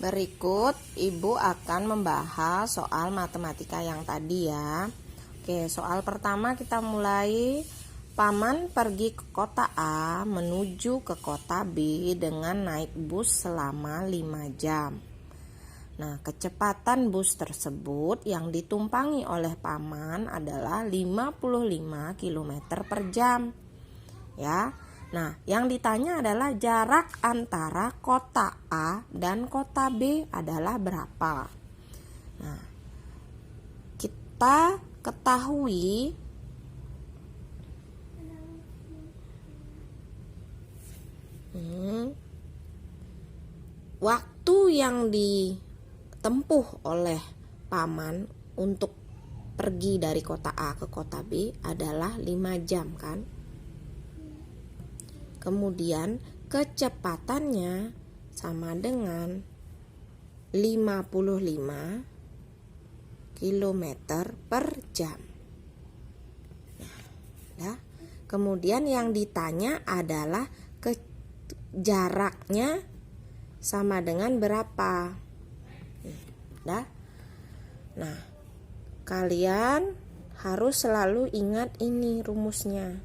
Berikut Ibu akan membahas soal matematika yang tadi ya. Oke, soal pertama kita mulai. Paman pergi ke kota A menuju ke kota B dengan naik bus selama 5 jam. Nah, kecepatan bus tersebut yang ditumpangi oleh paman adalah 55 km per jam. Ya. Nah, yang ditanya adalah jarak antara kota A dan kota B adalah berapa? Nah, kita ketahui waktu yang ditempuh oleh paman untuk pergi dari kota A ke kota B adalah 5 jam kan? Kemudian kecepatannya sama dengan 55 km per jam. Nah, kemudian yang ditanya adalah jaraknya sama dengan berapa. Nah, kalian harus selalu ingat ini rumusnya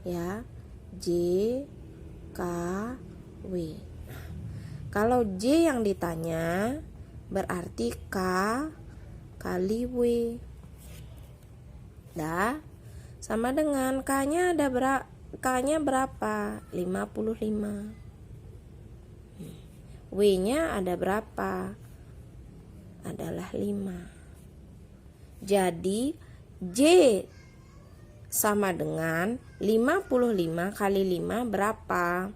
ya. J, K, W. Nah, kalau J yang ditanya berarti K kali W. Sama dengan K-nya ada K-nya berapa? 55. W-nya ada berapa? Adalah 5. Jadi J sama dengan 55 kali 5 berapa?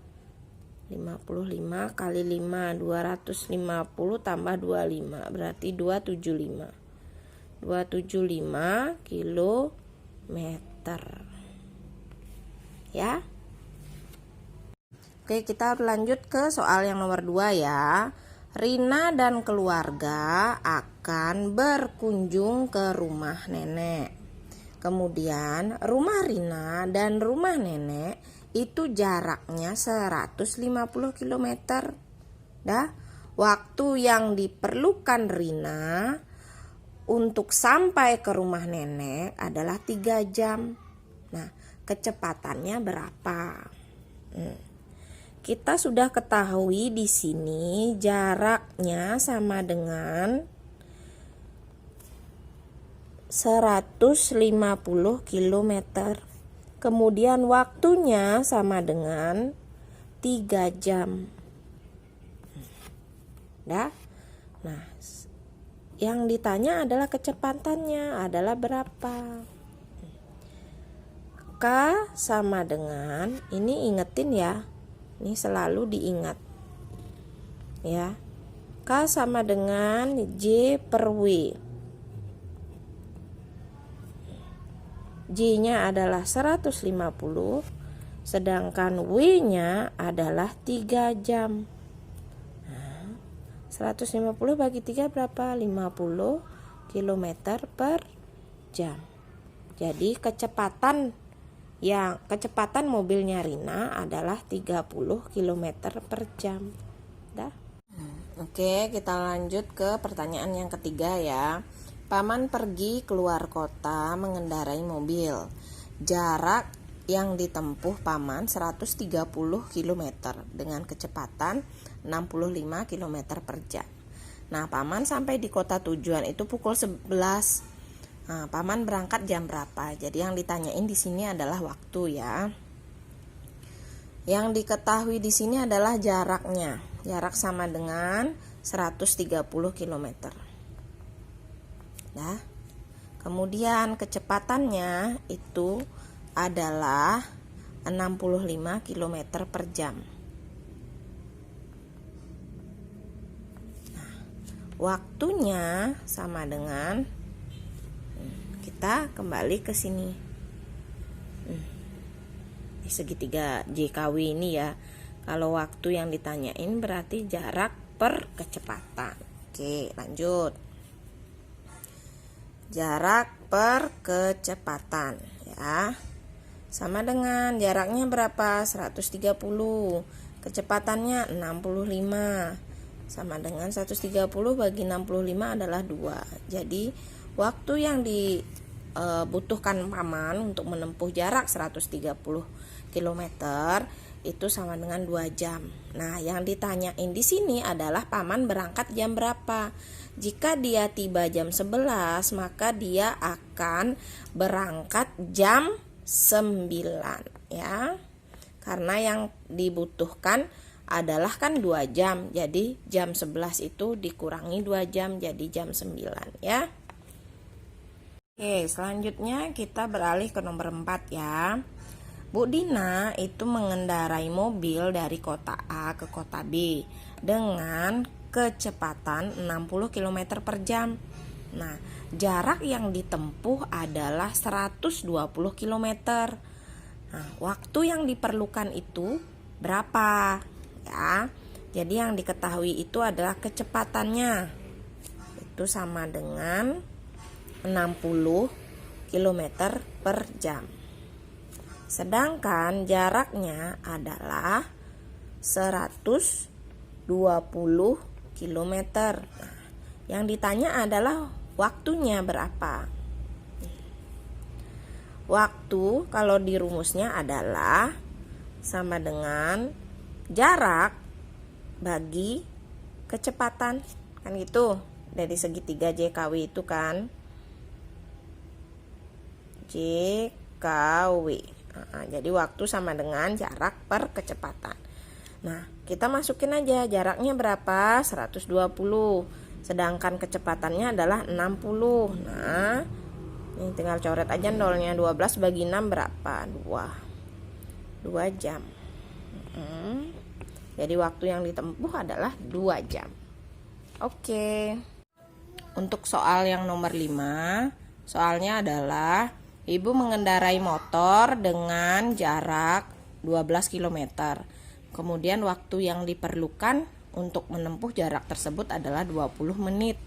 55 kali 5 250 tambah 25 berarti 275 kilometer ya. Oke, kita lanjut ke soal yang nomor 2 ya. Rina dan keluarga akan berkunjung ke rumah nenek. Kemudian rumah Rina dan rumah nenek itu jaraknya 150 km. Waktu yang diperlukan Rina untuk sampai ke rumah nenek adalah 3 jam. Nah, kecepatannya berapa? Kita sudah ketahui di sini jaraknya sama dengan 150 km. Kemudian waktunya sama dengan 3 jam. Nah, yang ditanya adalah kecepatannya adalah berapa? K sama dengan, ini ingetin ya. Ini selalu diingat. Ya. K sama dengan J per W. J-nya adalah 150, sedangkan W-nya adalah 3 jam. Nah, 150 bagi 3 berapa? 50 km per jam. Jadi kecepatan mobilnya Rina adalah 30 km per jam. Oke, kita lanjut ke pertanyaan yang ketiga ya. Paman pergi keluar kota mengendarai mobil. Jarak yang ditempuh paman 130 km dengan kecepatan 65 km per jam. Nah, paman sampai di kota tujuan itu pukul 11. Nah, paman berangkat jam berapa? Jadi yang ditanyain di sini adalah waktu ya. Yang diketahui di sini adalah jaraknya. Jarak sama dengan 130 km. Nah, kemudian kecepatannya itu adalah 65 km per jam. Nah, waktunya sama dengan, kita kembali ke sini. Di segitiga JKW ini ya. Kalau waktu yang ditanyain berarti jarak per kecepatan. Oke, lanjut. Jarak per kecepatan ya. Sama dengan jaraknya berapa? 130. Kecepatannya 65. sama dengan 130 bagi 65 adalah 2. Jadi waktu yang dibutuhkan paman untuk menempuh jarak 130 km itu sama dengan 2 jam. Nah, yang ditanyain di sini adalah paman berangkat jam berapa. Jika dia tiba jam 11, maka dia akan berangkat jam 9 ya. Karena yang dibutuhkan adalah kan 2 jam. Jadi jam 11 itu dikurangi 2 jam jadi jam 9 ya. Oke, selanjutnya kita beralih ke nomor 4 ya. Bu Dina itu mengendarai mobil dari kota A ke kota B dengan kecepatan 60 km per jam. Nah, jarak yang ditempuh adalah 120 km. Nah, waktu yang diperlukan itu berapa? Ya. Jadi yang diketahui itu adalah kecepatannya. Itu sama dengan 60 km per jam. Sedangkan jaraknya adalah 120 km. Nah, yang ditanya adalah waktunya berapa. Waktu kalau di rumusnya adalah sama dengan jarak bagi kecepatan. Kan gitu. Dari segitiga JKW itu kan. JKW. Jadi waktu sama dengan jarak per kecepatan. Nah, kita masukin aja jaraknya berapa? 120. Sedangkan kecepatannya adalah 60. Nah, ini tinggal coret aja nolnya. 12 bagi 6 berapa? 2 jam. Jadi waktu yang ditempuh adalah 2 jam. Oke. Untuk soal yang nomor 5, soalnya adalah ibu mengendarai motor dengan jarak 12 km. Kemudian waktu yang diperlukan untuk menempuh jarak tersebut adalah 20 menit.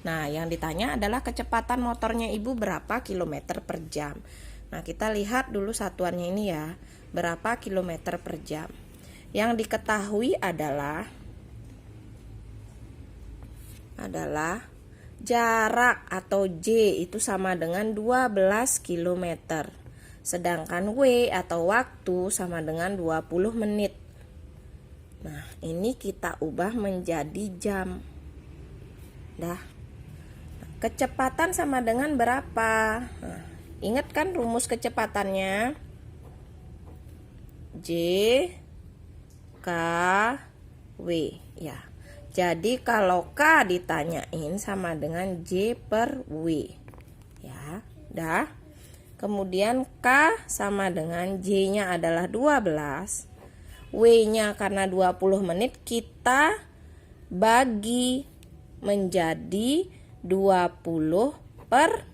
Nah, yang ditanya adalah kecepatan motornya ibu berapa kilometer per jam. Nah, kita lihat dulu satuannya ini ya. Berapa kilometer per jam. Yang diketahui adalah jarak atau J itu sama dengan 12 km. Sedangkan W atau waktu sama dengan 20 menit. Nah, ini kita ubah menjadi jam. Dah. Kecepatan sama dengan berapa? Nah, ingat kan rumus kecepatannya? J K W ya. Jadi kalau K ditanyain sama dengan J per W. Ya, dah. Kemudian K sama dengan J-nya adalah 12. W-nya karena 20 menit kita bagi menjadi 20 per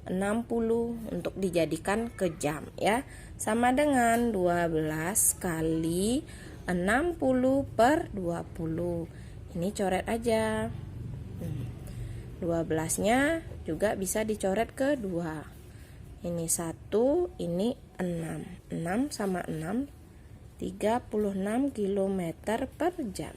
60 untuk dijadikan ke jam ya. Sama dengan 12 kali 60 per 20. Ini coret aja. 12-nya juga bisa dicoret ke 2. Ini 1, ini 6. 6 sama 6, 36 km per jam.